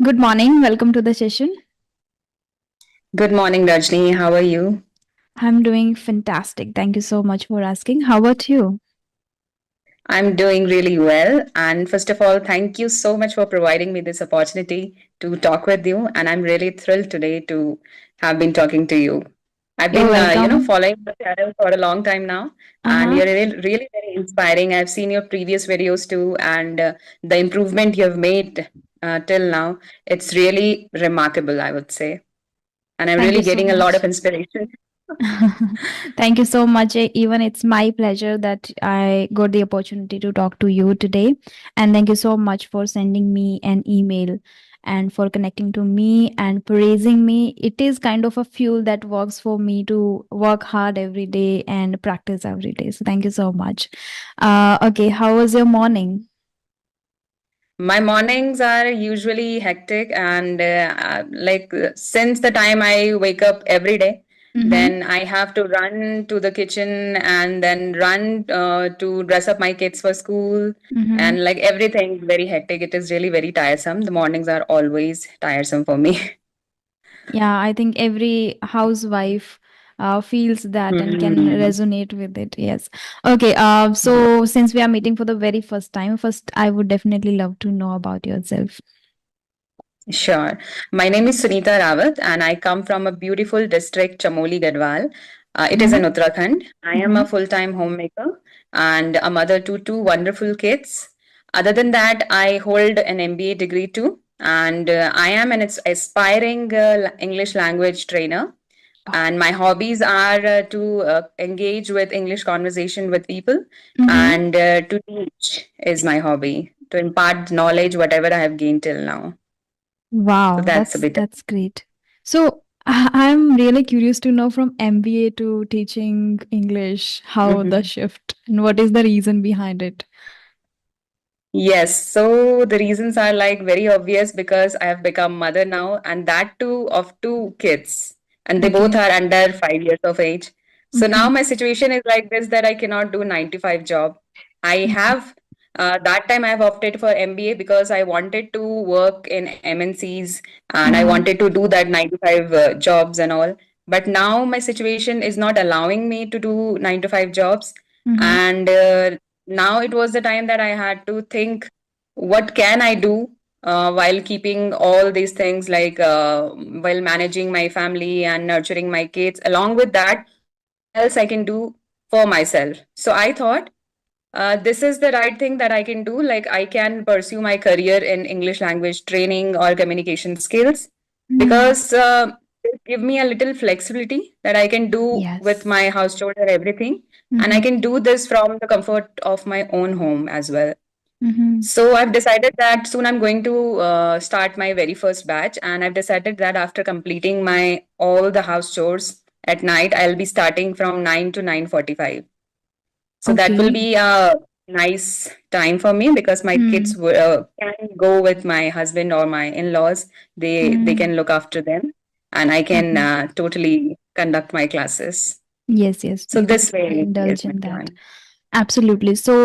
Good morning. Welcome to the session. Good morning, Rajni. How are you? I'm doing fantastic. Thank you so much for asking. How about you? I'm doing really well. And first of all, thank you so much for providing me this opportunity to talk with you. And I'm really thrilled today to have been talking to you. I've You're been, welcome. following the channel for a long time now, and Uh-huh. you're really very inspiring. I've seen your previous videos too, and the improvement you've made till now, it's really remarkable, I would say. And I'm Thank really you so getting a lot of much. inspiration. Thank you so much. Even it's my pleasure that I got the opportunity to talk to you today. And thank you so much for sending me an email and for connecting to me and praising me. It is kind of a fuel that works for me to work hard every day and practice every day. So thank you so much. Okay, how was your morning? My mornings are usually hectic, and since the time I wake up every day, Mm-hmm. then I have to run to the kitchen and then run to dress up my kids for school, Mm-hmm. and like everything very hectic. It is really very tiresome. The mornings are always tiresome for me. Yeah, I think every housewife feels that and can Hmm. resonate with it. Yes. Okay. So since we are meeting for the very first time, first I would definitely love to know about yourself. Sure. My name is Sunita Rawat, and I come from a beautiful district, Chamoli, Gadwal. It is Mm-hmm. in Uttarakhand. I am Mm-hmm. a full time homemaker and a mother to two wonderful kids. Other than that, I hold an MBA degree too, and I am an aspiring English language trainer. Wow. And my hobbies are to engage with English conversation with people, Mm-hmm. and to teach is my hobby, to impart knowledge, whatever I have gained till now. So Wow, that's a that's bit. that's great. So I'm really curious to know from MBA to teaching English how the Mhm. shift and what is the reason behind it. Yes, so the reasons are like very obvious because I have become mother now, and that too of two kids, and they both Okay. are under 5 years of age. So now Okay. my situation is like this that I cannot do 9 to 5 job. I Mm-hmm. have that time I have opted for MBA because I wanted to work in MNCs and I Mm-hmm. wanted to do that 9 to 5 jobs and all. But now my situation is not allowing me to do 9 to 5 jobs, Mm-hmm. and now it was the time that I had to think what can I do while keeping all these things like while managing my family and nurturing my kids. Along with that, what else I can do for myself? So I thought this is the right thing that I can do. Like I can pursue my career in English language training or communication skills Mm-hmm. because it give me a little flexibility that I can do with Yes. my house chores and everything, and I Mm-hmm. can do this from the comfort of my own home as well. Mm-hmm. So I've decided that soon I'm going to start my very first batch, and I've decided that after completing my all the house chores at night, I'll be starting from 9 to 9:45. So that will Okay. be a nice time for me because my kids Mm. can go with my husband or my in-laws. They Mm. can look after them, and I can Mhm. totally conduct my classes. Yes, yes, So you this could way is indulge my in that. plan. Absolutely. So,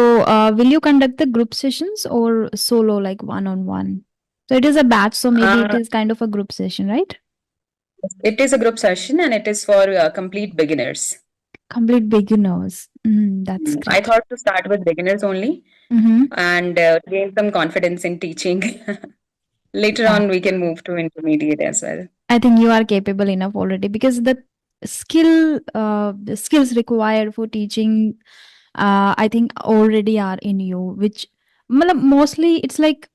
will you conduct the group sessions or solo, like one on one? So, it is a batch, so maybe it Uh, is kind of a group session, right? it is a group session and it is for complete beginners. Complete beginners. That's I great. thought to start with beginners only Mm-hmm. and gain some confidence in teaching. Later Yeah. on, we can move to intermediate as well. I think you are capable enough already because the skills required for teaching, I think already are in you, which mostly it's like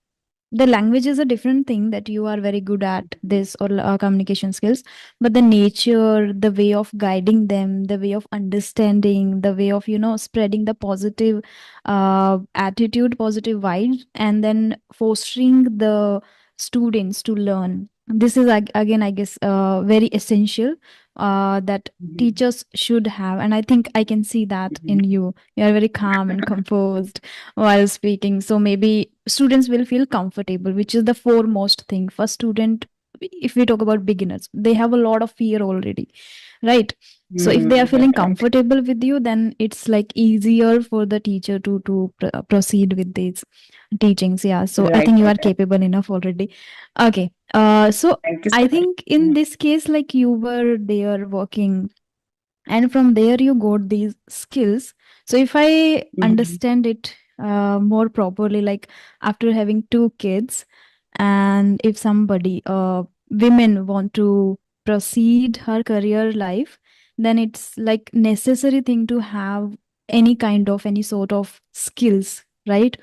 the language is a different thing that you are very good at this or communication skills, but the nature, the way of guiding them, the way of understanding, the way of spreading the positive attitude, positive vibes, and then fostering the students to learn, this is again, I guess, very essential that Mhm. teachers should have. And I think I can see that Mhm. in you. You are very calm and composed while speaking, so maybe students will feel comfortable, which is the foremost thing for student. If we talk about beginners, they have a lot of fear already, right? So if they are Mm-hmm. feeling Right. comfortable with you, then it's like easier for the teacher to proceed with these teachings. Yeah, so I Right. think you Right. are Right. capable enough already. Okay, so Thank you so I much. think in this case, like you were there working, and from there you got these skills. So if I Mm-hmm. understand it more properly, like after having two kids, and if somebody women want to proceed her career life, then it's like necessary thing to have any kind of any sort of skills, right?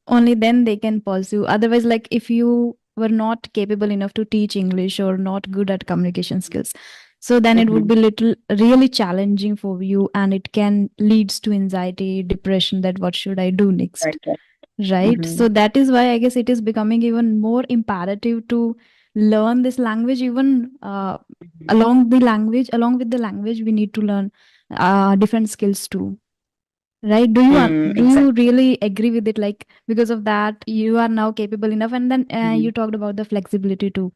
Only then they can pursue. Otherwise, like if you were not capable enough to teach English or not good at communication skills, so then it would Mm-hmm. be little really challenging for you, and it can leads to anxiety, depression, that what should I do next, Right. Right. right? Mm-hmm. So that is why I guess it is becoming even more imperative to learn this language. Even along with the language, we need to learn different skills too, right? Do you Exactly. really agree with it, like because of that you are now capable enough? And then you talked about the flexibility too.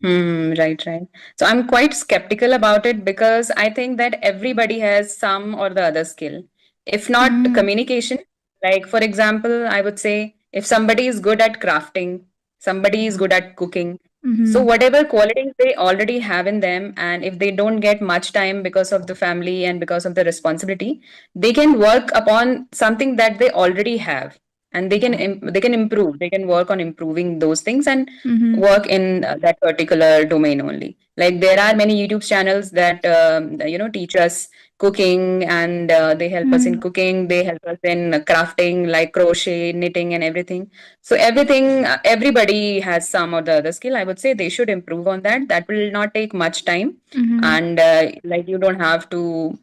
Right, right. So I'm quite skeptical about it because I think that everybody has some or the other skill. If not Mm, communication, like for example, I would say if somebody is good at crafting, somebody is good at cooking. So mm-hmm, whatever qualities they already have in them, and if they don't get much time because of the family and because of the responsibility, they can work upon something that they already have, and yeah, they can improve. They can work on improving those things and mm-hmm, work in that particular domain only. Like there are many YouTube channels that teach us cooking, and they help us in mm, cooking. They help us in crafting, like crochet, knitting, and everything. So everything, everybody has some or the other skill. I would say they should improve on that. That will not take much time, mm-hmm, and like you don't have to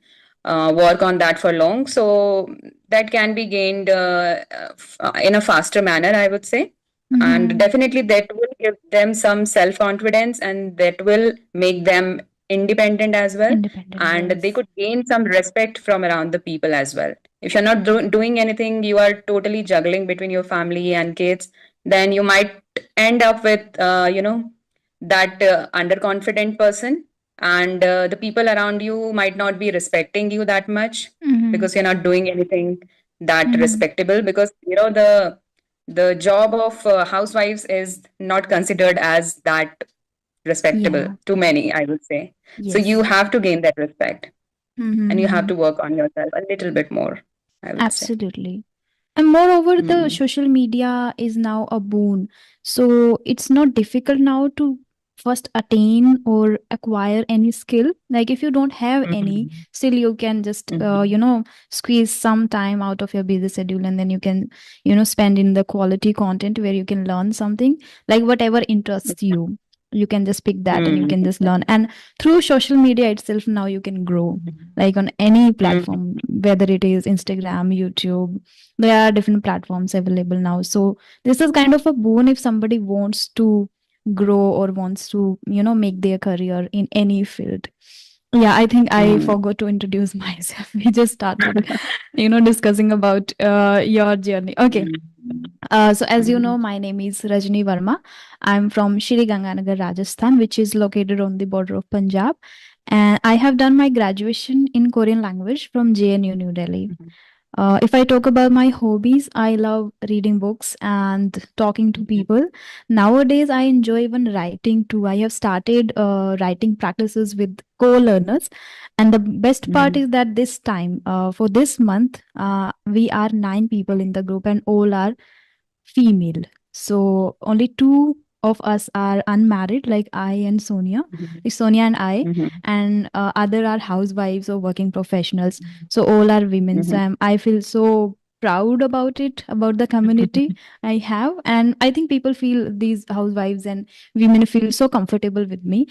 work on that for long. So that can be gained in a faster manner, I would say. And mm-hmm. definitely that will give them some self confidence, and that will make them independent as well. Independent, And they yes. could gain some respect from around the people as well. If you're not doing anything, you are totally juggling between your family and kids, then you might end up with that underconfident person, and the people around you might not be respecting you that much Mm-hmm, because you're not doing anything that mm-hmm. respectable. Because the job of housewives is not considered as that respectable Yeah, to many, I would say. So you yes. have to gain that respect, and you have Mm-hmm. to work on yourself a little bit more, I would say. Absolutely. And moreover, the Mm. social media is now a boon. So it's not difficult now to first attain or acquire any skill. Like if you don't have any, Mhm. still you can just, Mhm. squeeze some time out of your busy schedule, and then you can, spend in the quality content where you can learn something, like whatever interests you. You can just pick that and you Mm. can just learn. Exactly. And through social media itself, now you can grow, Mhm. like on any Mhm. platform, whether it is Instagram, YouTube. There are different platforms available now. So this is kind of a boon if somebody wants to grow or wants to, make their career in any field. Yeah, I think I Mm. forgot to introduce myself. We just started, discussing about your journey. Okay. So as you know, Mhm. my name is Rajni Verma. I'm from Shri Ganganagar, Rajasthan, which is located on the border of Punjab. And I have done my graduation in Korean language from JNU New Delhi. Mhm. If I talk about my hobbies, I love reading books and talking to Mhm. people. Nowadays, I enjoy even writing too. I have started writing practices with co learners. And the best part Mhm. is that this time, for this month, we are 9 people in the group, and all are female. So only two of us are unmarried, like I and Sonia, Mhm. like Sonia and I, Mhm. and other are housewives or working professionals. So all are women. So Mhm. I feel so proud about it, about the community I have. And I think people feel, these housewives and women feel so comfortable with me,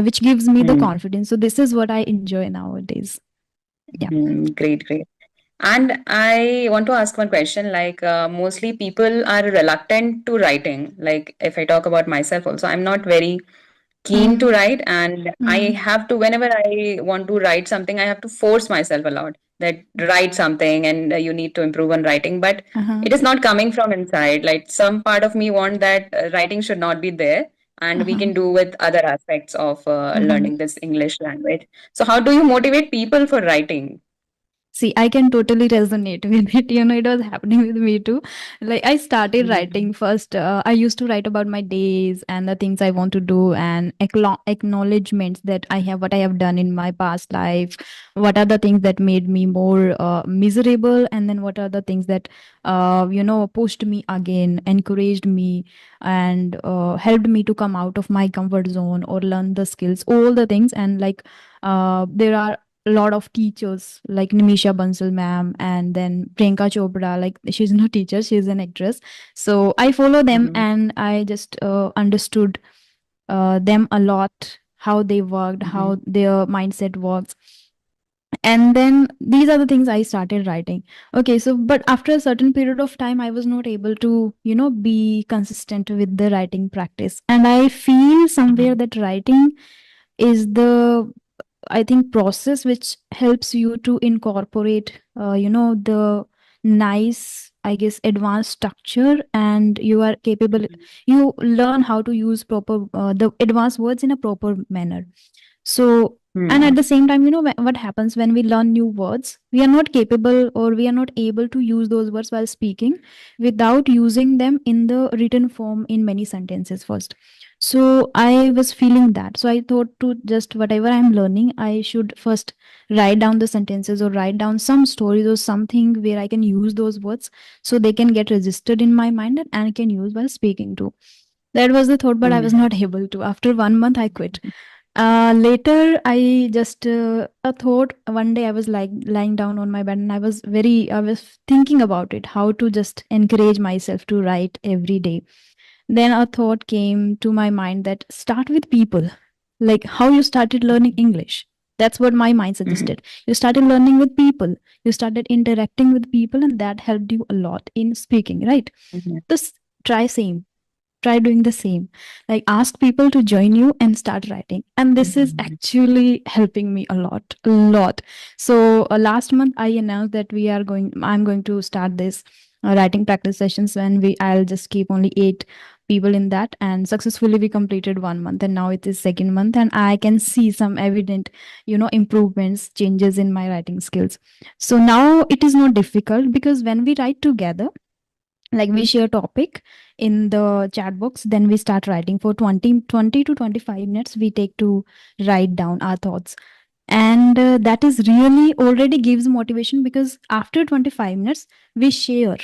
which gives me the Mhm. confidence. So this is what I enjoy nowadays. Yeah. Great, great. And I want to ask one question. Like, mostly people are reluctant to writing. Like, if I talk about myself also, I'm not very keen to Mm, write, and I mm, have to, whenever I want to write something, I have to force myself a lot that write something, and you need to improve on writing. But uh-huh. it is not coming from inside. Like, some part of me want that writing should not be there. and we Uh-huh. can do with other aspects of Mhm. learning this English language. So how do you motivate people for writing? See, I can totally resonate with it. It was happening with me too. Like, I started writing Mhm. first. I used to write about my days and the things I want to do, and acknowledgements that I have, what I have done in my past life. What are the things that made me more miserable, and then what are the things that, pushed me again, encouraged me, and helped me to come out of my comfort zone or learn the skills, all the things. And like, there are a lot of teachers like Nimisha Bansal ma'am, and then Priyanka Chopra. Like, she's not a teacher, she's an actress. So I follow them, Mhm. and I just understood them a lot, how they worked, Mhm. how their mindset works. And then these are the things I started writing. Okay, so but after a certain period of time, I was not able to, be consistent with the writing practice. And I feel somewhere Mhm. that writing is the, I think, process which helps you to incorporate, the nice, I guess, advanced structure, and you are capable. Mhm. You learn how to use proper the advanced words in a proper manner. So, and at Hmm. the same time, what happens when we learn new words? We are not capable, or we are not able to use those words while speaking without using them in the written form in many sentences first. So I was feeling that. So I thought to just whatever I'm learning, I should first write down the sentences or write down some stories or something where I can use those words so they can get registered in my mind and I can use while speaking too. That was the thought, but I was Mhm. not able to. After 1 month, I quit. Later, I just a thought. One day, I was like lying down on my bed, and I was thinking about it, how to just encourage myself to write every day. Then a thought came to my mind that start with people, like how you started learning English. That's what my mind Mhm. suggested. You started learning with people, you started interacting with people, and that helped you a lot in speaking, right? Mhm. Just try same, try doing the same, like ask people to join you and start writing, and this is Mhm. actually helping me a lot. So last month I announced that I'm going to start this writing practice sessions, and I'll just keep only 8 people in that, and successfully we completed 1 month, and now it is second month, and I can see some evident, improvements, changes in my writing skills. So now it is not difficult, because when we write together, like we share topic in the chat box, then we start writing for 20 to 25 minutes we take to write down our thoughts. And that is really already gives motivation, because after 25 minutes we share,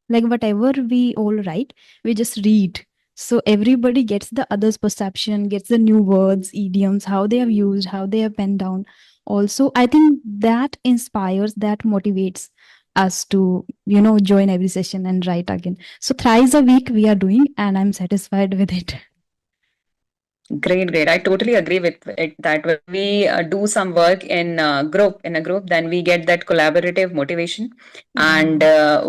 like whatever we all write, we just read. So everybody gets the other's perception, gets the new words, idioms, how they have used, how they have penned down. Also, I think that inspires, that motivates us to, join every session and write again. So thrice a week we are doing, and I'm satisfied with it. Great, great. I totally agree with it that when we do some work in a group, then we get that collaborative motivation, and Yeah.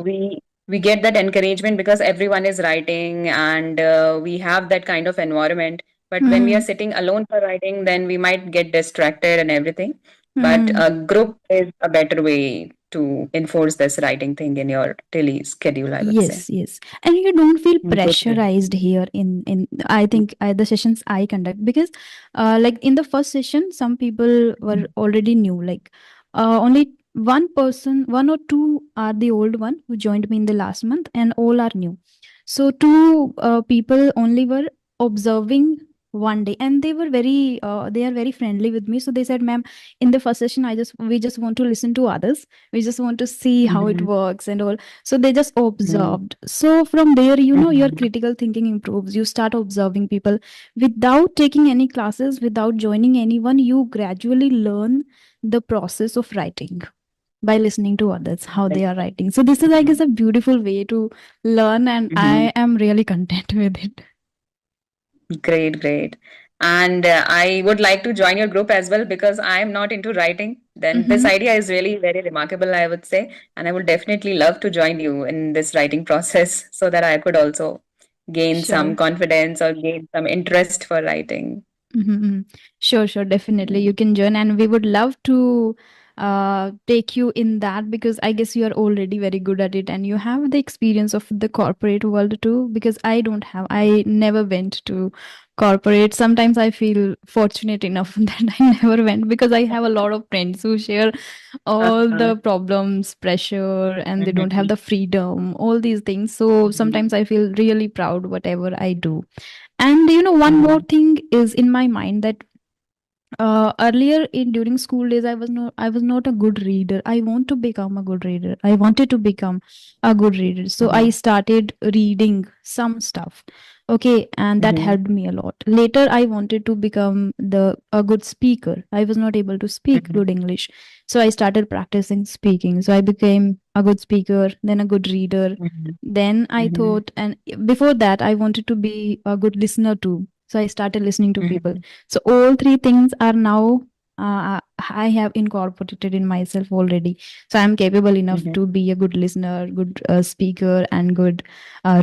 we get that encouragement because everyone is writing, and we have that kind of environment. But when we are Hmm. sitting alone for writing, then we might get distracted and everything. But Hmm. a group is a better way to enforce this writing thing in your daily schedule, I would say. Yes, yes. And you don't feel Totally. pressurized here in I think the sessions I conduct, because like in the first session some people were already new, like only one person, one or two are the old one who joined me in the last month, and all are new. So two people only were observing one day, and they are very friendly with me. So they said, ma'am, in the first session we just want to listen to others, we just want to see how it Mhm. works and all. So they just Mhm. observed. So from there, your Mhm. critical thinking improves. You start observing people without taking any classes, without joining anyone. You gradually learn the process of writing by listening to others, how they are writing. So this is, I guess, a beautiful way to learn, and Mhm. I am really content with it. Great, great. And I would like to join your group as well because I am not into writing. Then this Mm-hmm. idea is really very remarkable, I would say. And I would definitely love to join you in this writing process so that I could also gain some Sure. confidence or gain some interest for writing. Mm-hmm. Sure, sure, definitely. Yeah. You can join, and we would love to. take you in that, because I guess you are already very good at it and you have the experience of the corporate world too. Because I don't have, I never went to corporate. Sometimes I feel fortunate enough that I never went, because I have a lot of friends who share all Uh-huh. the problems, pressure, and they don't have Mhm. the freedom, all these things. So Mhm. sometimes I feel really proud whatever I do. And one more Mhm. thing is in my mind, that earlier in during school days, I was not a good reader. I want to become a good reader. I wanted to become a good reader. So I Mhm. started reading some stuff. Okay, and that Mhm. helped me a lot. Later I wanted to become the a good speaker. I was not able to speak Mhm. good English. So I started practicing speaking. So I became a good speaker, then a good reader. Mhm. Then I Mhm. thought, and before that I wanted to be a good listener too. So I started listening to people. Mhm. So all three things are now I have incorporated in myself already. So I'm capable enough Mhm. to be a good listener, good speaker, and good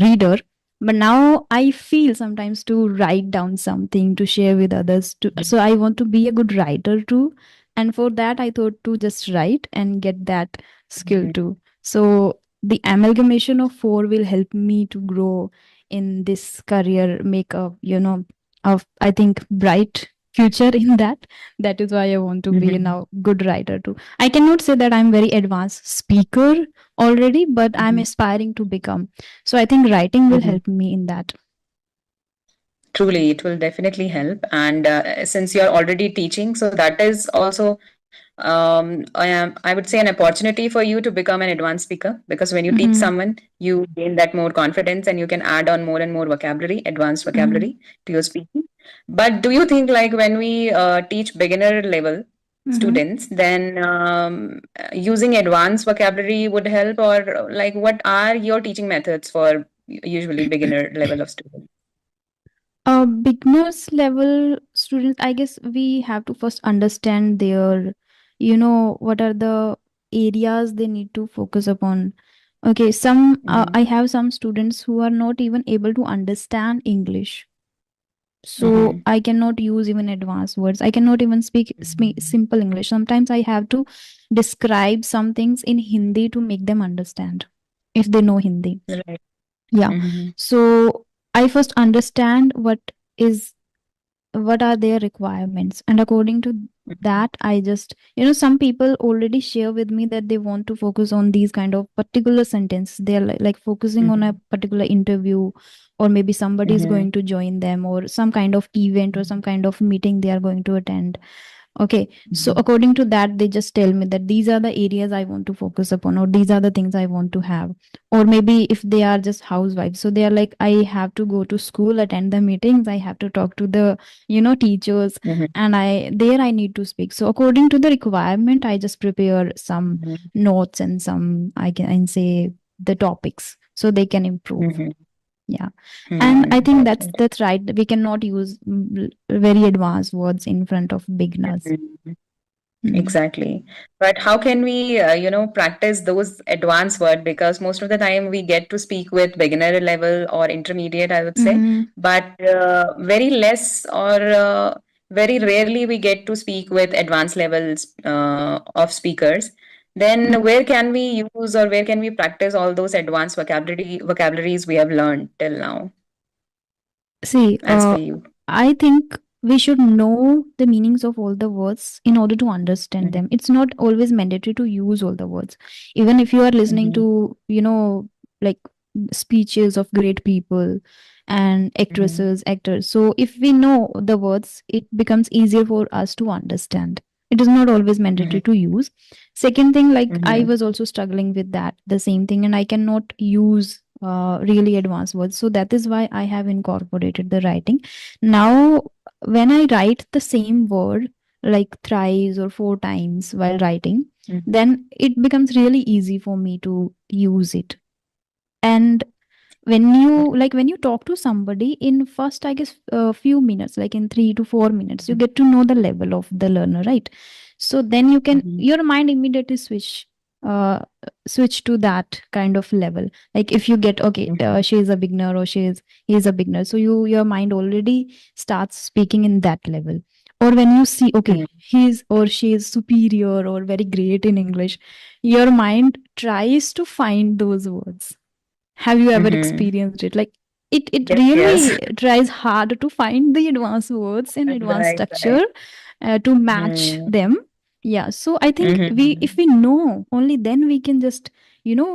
reader. But now I feel sometimes to write down something to share with others. So I want to be a good writer too. And for that, I thought to just write and get that skill Mhm. too. So the amalgamation of four will help me to grow in this career, make a, of, I think, bright future in that. That is why I want to be a Mhm. now good writer too. I cannot say that I'm very advanced speaker already, but I'm Mhm. aspiring to become. So I think writing will Mhm. help me in that. Truly, it will definitely help. And since you're already teaching, so that is also, I would say, an opportunity for you to become an advanced speaker. Because when you teach Mm-hmm. someone, you gain that more confidence and you can add on more and more vocabulary, advanced Mm-hmm. vocabulary to your speaking. But do you think, like, when we teach beginner level Mm-hmm. students, then using advanced vocabulary would help, or like, what are your teaching methods for usually beginner level of students? Beginners level students, I guess we have to first understand their, what are the areas they need to focus upon. Okay, Mhm. I have some students who are not even able to understand English. So Mhm. I cannot use even advanced words. I cannot even speak simple English. Sometimes I have to describe some things in Hindi to make them understand if they know Hindi. Right. Yeah. Mhm. So I first understand is what are their requirements, and according to Mhm. that I just, some people already share with me that they want to focus on these kind of particular sentence. They're like focusing on a Mhm. particular interview, or maybe somebody is Mhm. going to join them, or some kind of event or some kind of meeting they are going to attend. Okay, so Mhm. according to that, they just tell me that these are the areas I want to focus upon, or these are the things I want to have. Or maybe if they are just housewives, so they are like, I have to go to school, attend the meetings, I have to talk to the, teachers, Mhm. and I need to speak. So according to the requirement, I just prepare some Mhm. notes and some, I can say, the topics so they can improve. Mhm. Yeah. And I Mhm. think That's that's right. We cannot use very advanced words in front of beginners. it. Mm. Exactly. But how can we, practice those advanced word? Because most of the time we get to speak with beginner level or intermediate, I would say, Mm. but very less or very rarely we get to speak with advanced levels of speakers. Mm. Then where can we use or where can we practice all those advanced vocabularies we have learned till now, See, as per you? I think we should know the meanings of all the words in order to understand Mhm. them. It's not always mandatory to use all the words. Even if you are listening Mhm. to, like speeches of great people and Mhm. actresses, actors. So if we know the words, it becomes easier for us to understand. It is not always mandatory Mhm. to use. Second thing, like I Mhm. was also struggling with that, the same thing, and I cannot use really advanced words. So that is why I have incorporated the writing. Now, when I write the same word like thrice or four times while writing, Mhm. then it becomes really easy for me to use it. And when you talk to somebody in first, I guess, a few minutes, like in 3 to 4 minutes, you Mhm. get to know the level of the learner, right? So then Mhm. your mind immediately uh switch to that kind of level. Like if you get, okay, Mhm. she is a beginner, or he is a beginner, so your mind already starts speaking in that level. or when you see, okay, Mhm. he's or she is superior or very great in English, your mind tries to find those words. Have you ever Mhm. experienced it? Like it Yes, yes. really tries hard to find the advanced words in advanced Right, right. structure to match Mhm. them. Yeah. So I think if Mhm. we know, only then we can just, you know,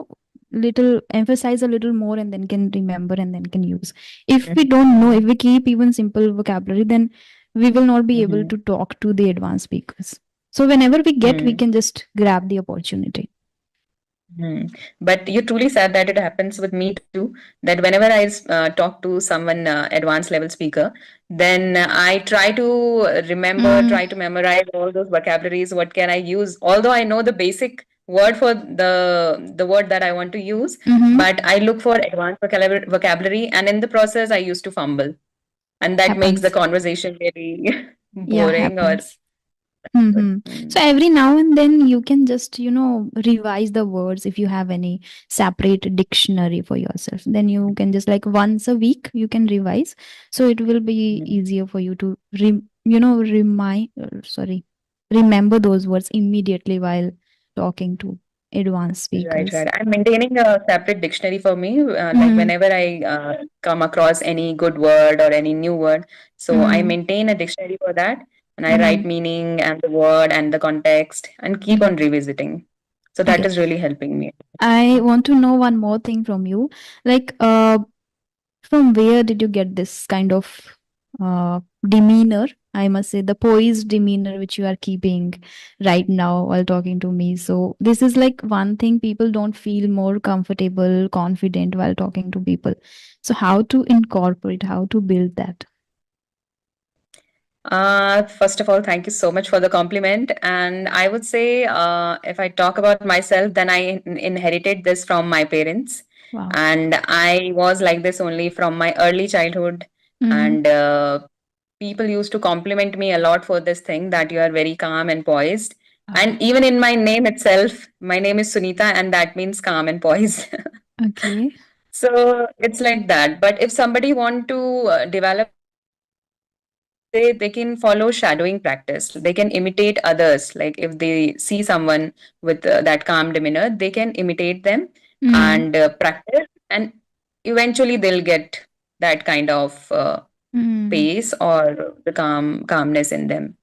little emphasize a little more and then can remember and then can use. If we don't know, if Mhm. we keep even simple vocabulary, then we will not be able Mhm. to talk to the advanced speakers. So whenever we get, we Mhm. can just grab the opportunity. Hmm. But you truly said that it happens with me too. That whenever I talk to someone advanced level speaker, then I try to remember, Mm, try to memorize all those vocabularies. What can I use? Although I know the basic word for the word that I want to use, mm-hmm. but I look for advanced vocabulary, and in the process, I used to fumble, and that makes the Happens. conversation very Yeah, boring. Or happens. Mhm. So mm, every now and then you can just, you know, revise the words if you have any separate dictionary for yourself. Then you can just like once a week you can revise. So it will be mm. easier for you to you know, remember those words immediately while talking to advanced Right, speakers. right. I'm maintaining a separate dictionary for me. Like Mm-hmm. whenever I come across any good word or any new word, so I Mm-hmm. maintain a dictionary for that, and I Mm-hmm. write meaning and the word and the context, and keep Mm-hmm. on revisiting. So that Okay. is really helping me. I want to know one more thing from you. Like, from where did you get this kind of demeanor? I must say, the poised demeanor which you are keeping right now while talking to me. So, this is like one thing people don't feel more comfortable, confident while talking to people. So, how to incorporate, how to build that? First of all, thank you so much for the compliment. And I would say, if I talk about myself, then I inherited this from my parents. Wow. And I was like this only from my early childhood. Mm-hmm. And people used to compliment me a lot for this thing that you are very calm and poised. Wow. And even in my name itself, my name is Sunita, and that means calm and poised. Okay. So it's like that. But if somebody want to develop this demeanor, I would say they can follow shadowing practice. They can imitate others. Like if they see someone with that calm demeanor, they can imitate them Mm-hmm. and practice, and eventually they'll get that kind of Mm-hmm. pace or the calmness in them.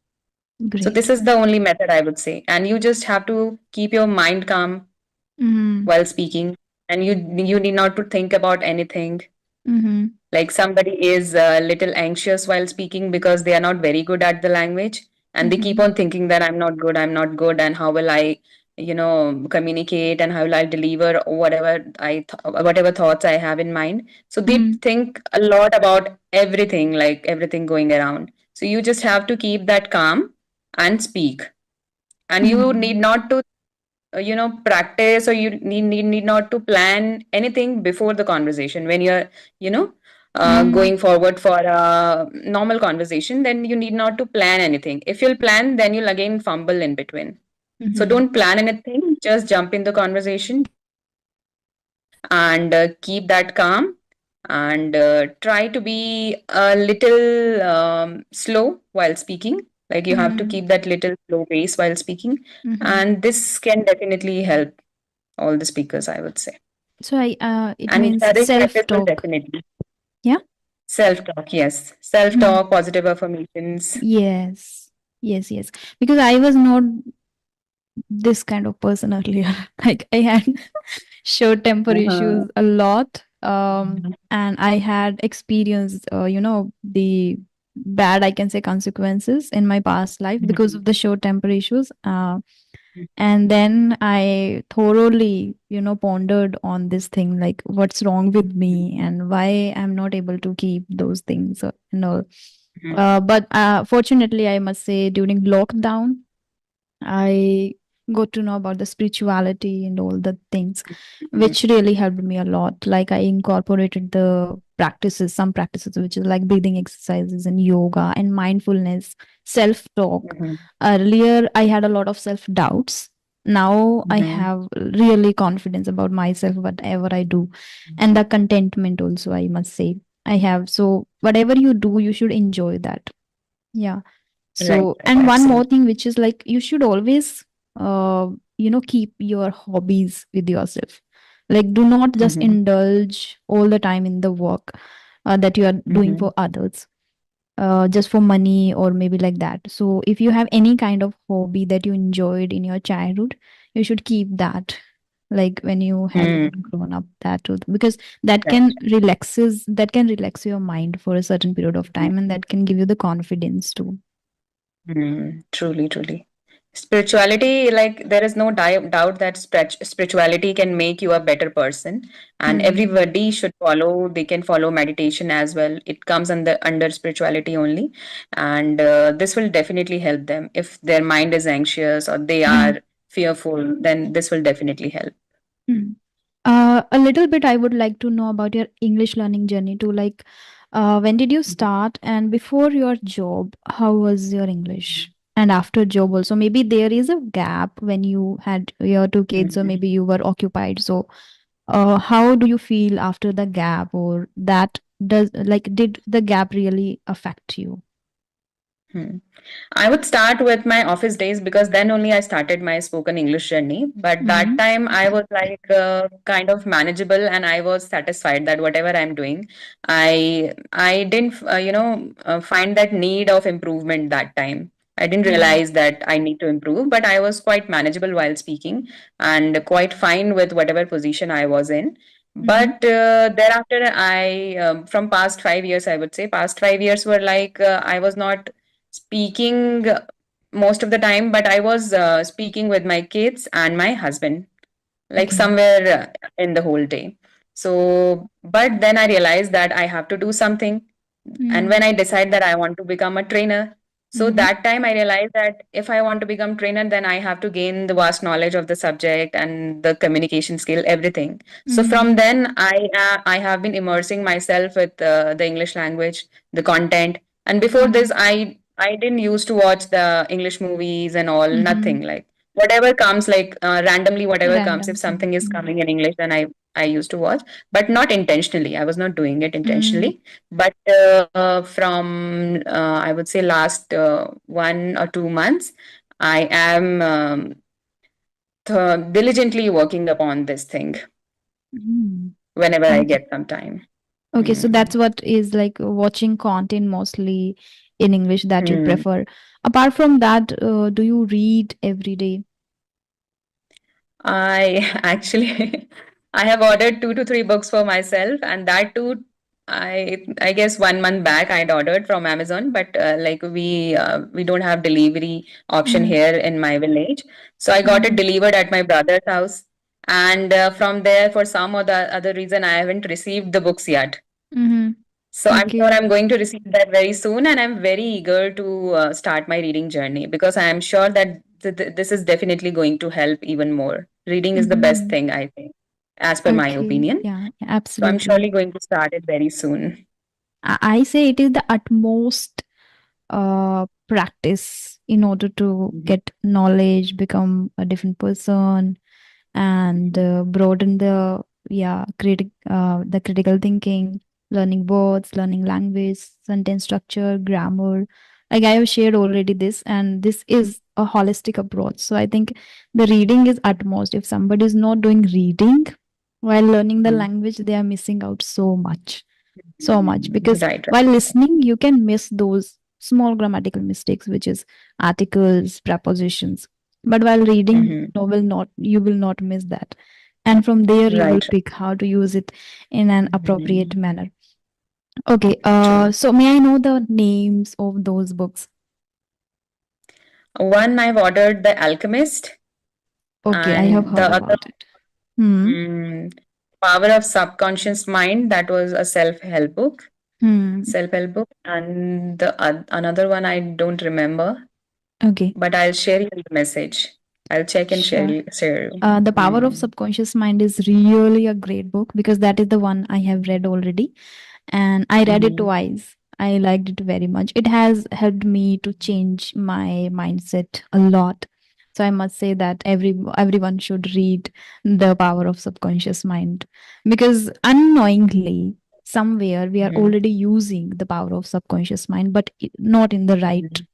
So this Great. is the only method I would say, and you just have to keep your mind calm Mm-hmm. while speaking, and you need not to think about anything. Mm-hmm. Like somebody is a little anxious while speaking because they are not very good at the language, and they keep Mm-hmm. on thinking that I'm not good, and how will I communicate, and how will I deliver whatever thoughts I have in mind. So they Mm-hmm. think a lot about everything, like everything going around. So you just have to keep that calm and speak, and you need Mm-hmm. not to practice, or you need not to plan anything before the conversation. When you're you know Mm-hmm. going forward for a normal conversation, then you need not to plan anything. If you'll plan, then you'll again fumble in between. So Mm-hmm. don't plan anything, just jump in the conversation, and keep that calm, and try to be a little slow while speaking. Like you have to Mm-hmm. keep that little slow pace while speaking, Mm-hmm. and this can definitely help all the speakers, I would say. So it And means shadowing practice will self-talk. definitely. Yeah. Self talk, yes. Self Mhm. talk, positive affirmations. Yes. Yes. Yes. Because I was not this kind of person earlier. Like I had short temper Uh-huh. issues a lot. And I had experienced, the bad, I can say, consequences in my past life because Mhm. of the short temper issues. And then I thoroughly, pondered on this thing, like what's wrong with me and why I'm not able to keep those things and all. But fortunately, I must say, during lockdown, I got to know about the spirituality and all the things, Mhm. which really helped me a lot. Like I incorporated the practices, some practices, which is like breathing exercises and yoga and mindfulness, self talk. Mhm. Earlier, I had a lot of self doubts. Now I Mhm. have really confidence about myself, whatever I do, and the contentment also, I must say. I have. So, whatever you do, you should enjoy that. Yeah. Right, So, right, and one more absolutely. thing, which is like you should always, keep your hobbies with yourself. Like, do not just Mm-hmm. indulge all the time in the work that you are doing Mm-hmm. for others, just for money or maybe like that. So, if you have any kind of hobby that you enjoyed in your childhood, you should keep that. Like when you have Mm, grown up, that too, because that right. can relax your mind for a certain period of time, and that can give you the confidence too. Truly, truly. Spirituality, like there is no doubt that spirituality can make you a better person, and Hmm. everybody should follow. They can follow meditation as well. It comes under spirituality only, and this will definitely help them. If their mind is anxious or they Hmm. are fearful, then this will definitely help. Hmm. A little bit, I would like to know about your English learning journey too. Like, when did you start? And before your job, how was your English? And after job also, maybe there is a gap when you had your two kids, or Mhm. maybe you were occupied. So, how do you feel after the gap, or that does like did the gap really affect you? Hmm. I would start with my office days because then only I started my spoken English journey. But that Mm-hmm. time I was like kind of manageable, and I was satisfied that whatever I'm doing, I didn't find that need of improvement that time. I didn't Mm-hmm. realize that I need to improve, but I was quite manageable while speaking and quite fine with whatever position I was in. Mm-hmm. But thereafter, from past 5 years, I would say, past 5 years were like I was not speaking most of the time, but I was speaking with my kids and my husband, like Okay. somewhere in the whole day. So, but then I realized that I have to do something. And when Mm-hmm. I decide that I want to become a trainer, so Mm-hmm. that time I realized that if I want to become trainer, then I have to gain the vast knowledge of the subject and the communication skill, everything. So Mm-hmm. from then I have been immersing myself with the English language, the content. And before Mm-hmm. this, I didn't used to watch the English movies and all, Mm-hmm. nothing like whatever comes, like randomly whatever comes. If Random thing. something is Mm-hmm. coming in English, then I used to watch, but not intentionally. I was not doing it Mm-hmm. intentionally. But from I would say last 1 or 2 months, I am diligently working upon this thing Mm-hmm. whenever I Okay. get some time. Okay, so Mm. that's what is like watching content mostly in English that you Mm. prefer. Apart from that, do you read every day? I actually I have ordered 2 to 3 books for myself, and that too, I guess 1 month back I'd ordered from Amazon, but like we don't have delivery option Mm-hmm. here in my village, so I got it Mm-hmm. delivered at my brother's house, and from there for some or the other reason I haven't received the books yet. Mm-hmm. So I'm sure Okay. I'm going to receive that very soon, and I'm very eager to start my reading journey because I am sure that this is definitely going to help even more. Reading is the best Mm-hmm. thing, I think, as per my Okay. opinion. Yeah, So I'm absolutely. surely going to start it very soon. I say it is the utmost practice in order to Mhm. get knowledge, become a different person, and broaden the critical thinking, learning words, learning language, sentence structure, grammar. Like I have shared already this, and this is a holistic approach. So I think the reading is utmost. If somebody is not doing reading while learning the Mhm. language, they are missing out so much, because Right, while right. listening you can miss those small grammatical mistakes, which is articles, prepositions, but while reading Mhm. you will not miss that, and from there you will Right. pick how to use it in an appropriate Mhm. manner. Okay, True. so may I know the names of those books? One I've ordered The Alchemist, Okay, I have and the heard other, about it. Hmm. mm, Power of Subconscious Mind. That was a self-help book. Hmm. Self-help book, and the another one I don't remember, Okay. but I'll share you the message. I'll check and Sure. share you. The Power of Mm. Subconscious Mind is really a great book, because that is the one I have read already, and I read it Mhm. twice. I liked it very much. It has helped me to change my mindset a lot. So I must say that everyone should read The Power of Subconscious Mind, because unknowingly somewhere we are Mhm. already using the power of subconscious mind, but not in the right Mhm.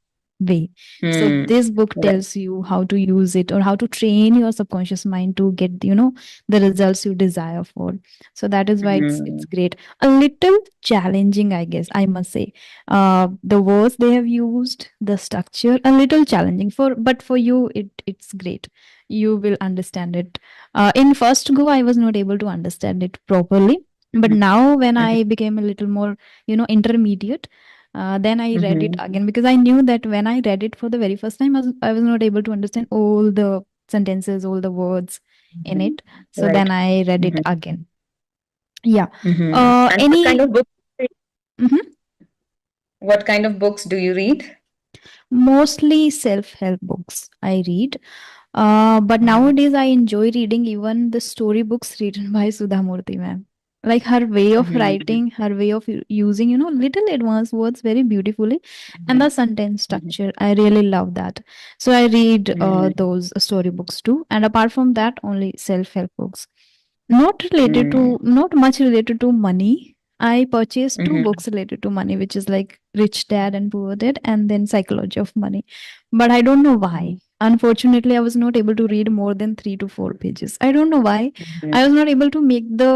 way. So Hmm. this book Right. tells you how to use it or how to train your subconscious mind to get, the results you desire for. So that is why it's Hmm. great. A little challenging, I guess, I must say. The words they have used, the structure, a little challenging but for you it's great. You will understand it. In first go, I was not able to understand it properly, but now when Mhm. I became a little more, intermediate, then I read it Mhm. again because I knew that when I read it for the very first time, I was not able to understand all the sentences, all the words in Mhm. it. So Right. then I read it Mhm. again. Yeah. Mhm. And what kind Any. of books? Mhm. What kind of books do you read? Mostly self-help books I read. But Mhm. nowadays I enjoy reading even the storybooks written by Sudha Murthy ma'am. Like her way of Mhm. writing, her way of using, little advanced words very beautifully, and Mhm. the sentence Mhm. structure. I really love that. So I read Mhm. those storybooks too. And apart from that, only self-help books. Mhm. Not much related to money. I purchased two Mhm. books related to money, which is like Rich Dad and Poor Dad, and then Psychology of Money. But I don't know why. Unfortunately, I was not able to read more than 3 to 4 pages. I don't know why. I was not able to make the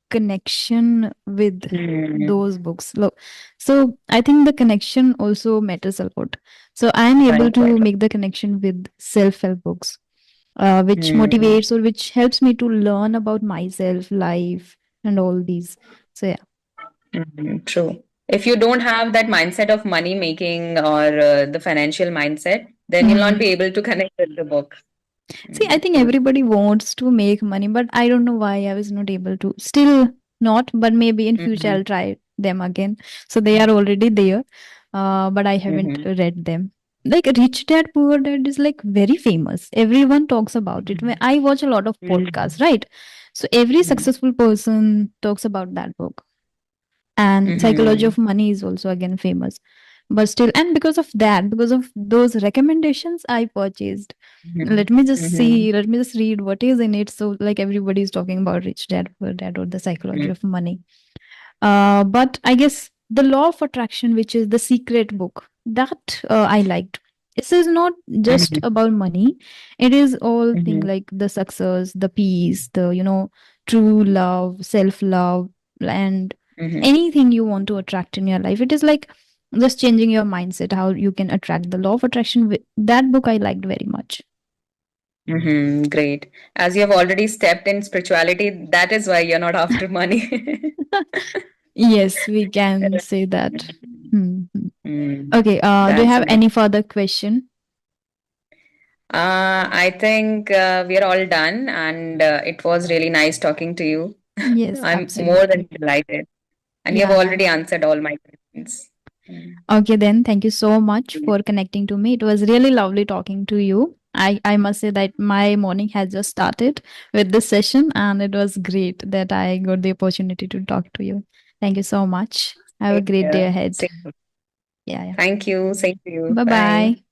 connection with Mhm. those books. Look, so I think the connection also matters a lot. So I am able Right, to right. make the connection with self-help books, which Mhm. motivates or which helps me to learn about myself, life, and all these. So yeah. Mhm. True. If you don't have that mindset of money making or the financial mindset, then you'll not Mhm. be able to connect with the book. See, I think True. everybody wants to make money, but I don't know why I was not able to. Still not, but maybe in future Mhm. I'll try them again. So they are already there, but I haven't Mhm. read them. Like Rich Dad Poor Dad is like very famous. Everyone talks about it. When Mhm. I watch a lot of podcasts, Mhm. right? So every Mhm. successful person talks about that book. And Psychology Mhm. of Money is also again famous. But still, and because of that, because of those recommendations, I purchased. Mhm. Let me just read what is in it. So like everybody is talking about Rich Dad Poor Dad or the Psychology Mhm. of Money. But I guess the Law of Attraction, which is the secret book, that I liked. This is not just Mhm. about money. It is all thing Mhm. like the success, the peace, the true love, self love, and Mhm. anything you want to attract in your life. It is like just changing your mindset, how you can attract the law of attraction. That book I liked very much. Mhm. Great. As you have already stepped in spirituality, that is why you're not after money. Yes, we can say that. Hmm. Mm. Okay. Do you That's have nice. any further question? I think we are all done, and it was really nice talking to you. Yes, I'm more than absolutely. delighted, and you have Yeah, yeah. already answered all my questions. Mm. Okay, then thank you so much for connecting to me. It was really lovely talking to you. I must say that my morning has just started with this session, and it was great that I got the opportunity to talk to you. Thank you so much. Have a Same great day here. ahead. Same. Yeah, yeah. Thank you. Same to you. Bye Bye. bye.